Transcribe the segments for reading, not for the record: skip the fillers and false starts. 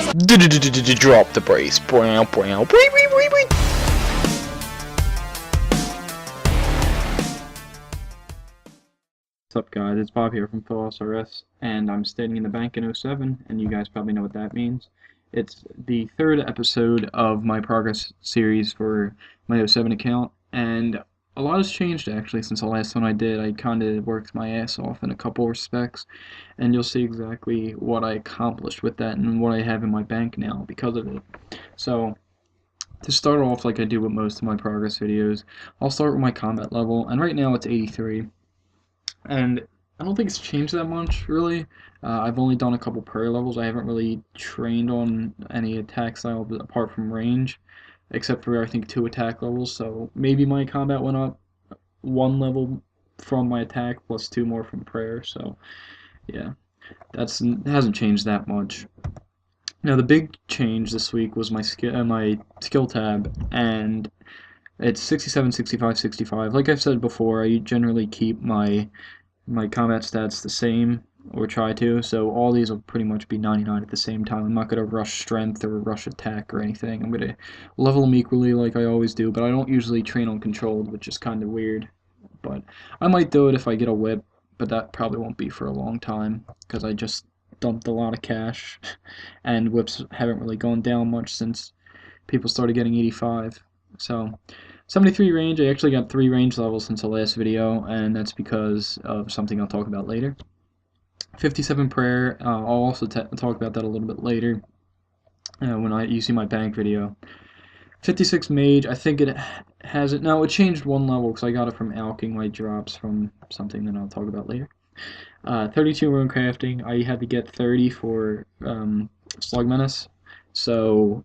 Drop the brace. What's up guys, it's Bob here from FullHouseRS, and I'm standing in the bank in 07, and you guys probably know what that means. It's the third episode of my progress series for my 07 account, and a lot has changed actually since the last one I did. I kind of worked my ass off in a couple respects, and you'll see exactly what I accomplished with that and what I have in my bank now because of it. So, to start off like I do with most of my progress videos, I'll start with my combat level, and right now it's 83. And I don't think it's changed that much, really. I've only done a couple prayer levels. I haven't really trained on any attack style apart from range, except for I think 2 attack levels. So maybe my combat went up 1 level from my attack plus 2 more from prayer. So yeah, it hasn't changed that much. Now the big change this week was my skill tab, and it's 67, 65, 65. Like I've said before, I generally keep my combat stats the same, or try to, so all these will pretty much be 99 at the same time. I'm not going to rush strength or rush attack or anything. I'm going to level them equally like I always do, but I don't usually train on controlled, which is kind of weird. But I might do it if I get a whip, but that probably won't be for a long time, because I just dumped a lot of cash, and whips haven't really gone down much since people started getting 85. So 73 range, I actually got 3 range levels since the last video, and that's because of something I'll talk about later. 57 prayer, I'll also talk about that a little bit later when you see my bank video. 56 mage, I think it has it. Now, it changed 1 level because I got it from alching my drops from something that I'll talk about later. 32 rune crafting, I had to get 30 for Slug Menace, so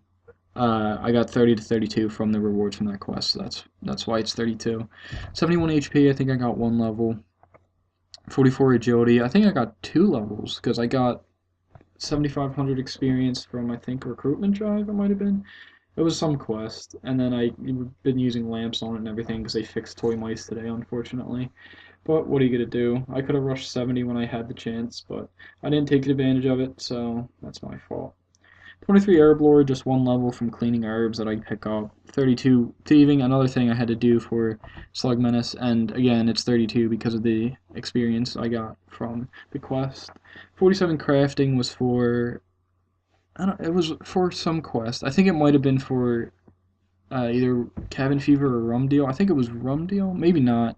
I got 30 to 32 from the rewards from that quest, so that's why it's 32. 71 HP, I think I got 1 level. 44 agility, I think I got 2 levels, because I got 7,500 experience from, I think, recruitment drive, it might have been. It was some quest, and then I've been using lamps on it and everything, because they fixed toy mice today, unfortunately. But what are you going to do? I could have rushed 70 when I had the chance, but I didn't take advantage of it, so that's my fault. 23 Herb Lord, just 1 level from cleaning herbs that I pick up. 32 Thieving, another thing I had to do for Slug Menace, and again, it's 32 because of the experience I got from the quest. 47 Crafting was for, it was for some quest. I think it might have been for either Cabin Fever or Rum Deal. I think it was Rum Deal, maybe not.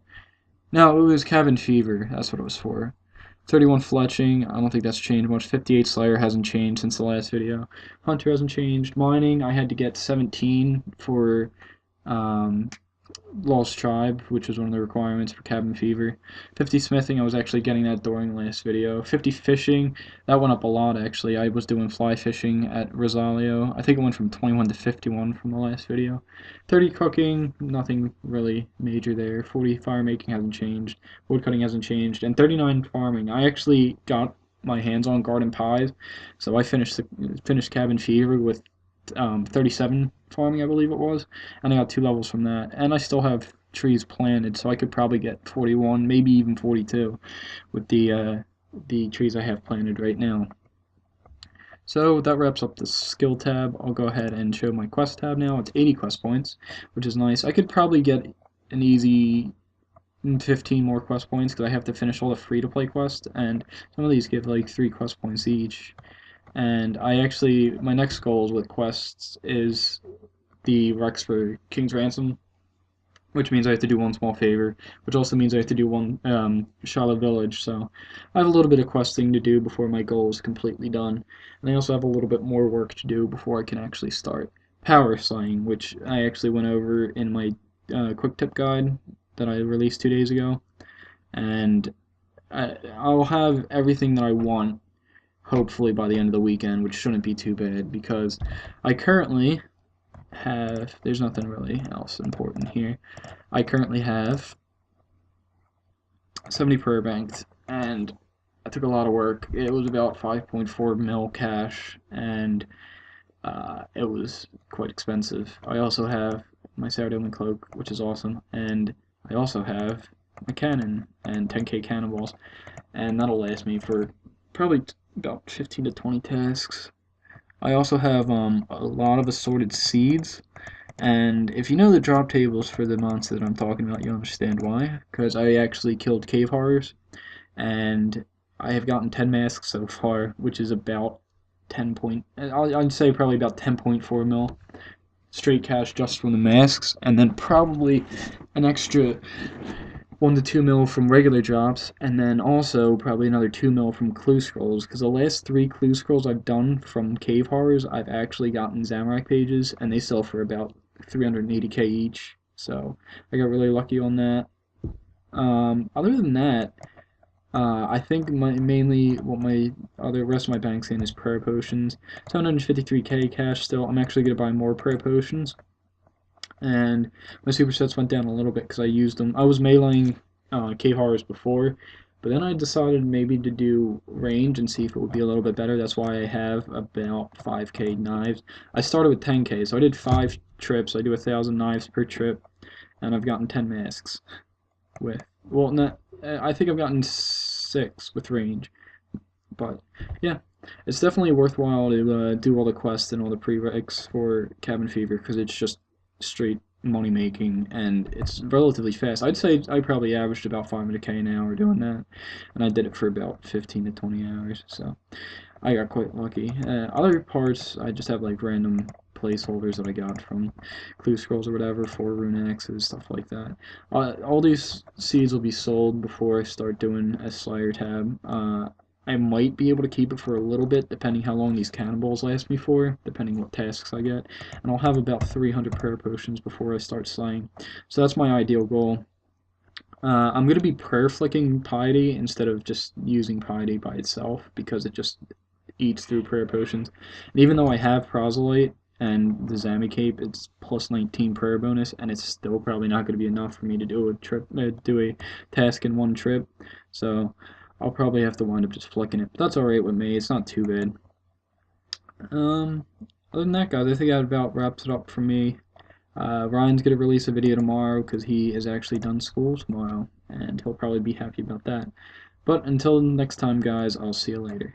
No, it was Cabin Fever, that's what it was for. 31 Fletching, I don't think that's changed much. 58 Slayer hasn't changed since the last video. Hunter hasn't changed. Mining, I had to get 17 for Lost Tribe, which was one of the requirements for Cabin Fever. 50 Smithing, I was actually getting that during the last video. 50 Fishing, that went up a lot actually. I was doing fly fishing at Rosalio. I think it went from 21 to 51 from the last video. 30 Cooking, nothing really major there. 40 Fire Making hasn't changed. Wood Cutting hasn't changed. And 39 Farming, I actually got my hands on Garden Pies, so I finished Cabin Fever with 37 farming, I believe it was, and I got 2 levels from that, and I still have trees planted, so I could probably get 41, maybe even 42 with the trees I have planted right now. So that wraps up the skill tab. I'll go ahead and show my quest tab now. It's 80 quest points, which is nice. I could probably get an easy 15 more quest points because I have to finish all the free-to-play quests, and some of these give like 3 quest points each. And my next goals with quests is the Rex for King's Ransom, which means I have to do 1 small favor, which also means I have to do 1 Shiloh Village, so I have a little bit of questing to do before my goal is completely done, and I also have a little bit more work to do before I can actually start power slaying, which I actually went over in my quick tip guide that I released 2 days ago, and I'll have everything that I want hopefully by the end of the weekend, which shouldn't be too bad, because I currently have, there's nothing really else important here, I currently have 70 prayer banked, and it took a lot of work. It was about 5.4 mil cash, and it was quite expensive. I also have my Saturday Cloak, which is awesome, and I also have my cannon and 10k cannonballs, and that'll last me for probably about 15 to 20 tasks. I also have a lot of assorted seeds, and if you know the drop tables for the monster that I'm talking about, you understand why. Because I actually killed cave horrors, and I have gotten 10 masks so far, which is about I'd say probably about 10.4 mil straight cash just from the masks, and then probably an extra 1 to 2 mil from regular drops, and then also probably another 2 mil from clue scrolls, because the last 3 clue scrolls I've done from cave horrors, I've actually gotten Zamorak pages, and they sell for about 380k each, so I got really lucky on that. Other than that, I think mainly what my rest of my bank's in is prayer potions. 753k cash still. I'm actually gonna buy more prayer potions, and my supersets went down a little bit because I used them. I was meleeing cave horrors before, but then I decided maybe to do range and see if it would be a little bit better. That's why I have about 5k knives. I started with 10k, so I did 5 trips. I do 1,000 knives per trip, and I've gotten 10 masks with. Well, not. I think I've gotten 6 with range, but yeah, it's definitely worthwhile to do all the quests and all the prereqs for Cabin Fever because it's just straight money making and it's relatively fast. I'd say I probably averaged about 500k an hour doing that, and I did it for about 15 to 20 hours, so I got quite lucky. Other parts, I just have like random placeholders that I got from clue scrolls or whatever for rune axes, stuff like that. All these seeds will be sold before I start doing a Slayer tab. I might be able to keep it for a little bit, depending how long these cannonballs last me for, depending what tasks I get. And I'll have about 300 prayer potions before I start slaying. So that's my ideal goal. I'm going to be prayer flicking piety instead of just using piety by itself, because it just eats through prayer potions. And even though I have proselyte and the Zami cape, it's plus 19 prayer bonus, and it's still probably not going to be enough for me to do a task in one trip. So I'll probably have to wind up just flicking it. But that's alright with me. It's not too bad. Other than that, guys, I think that about wraps it up for me. Ryan's going to release a video tomorrow because he is actually done school tomorrow, and he'll probably be happy about that. But until next time, guys, I'll see you later.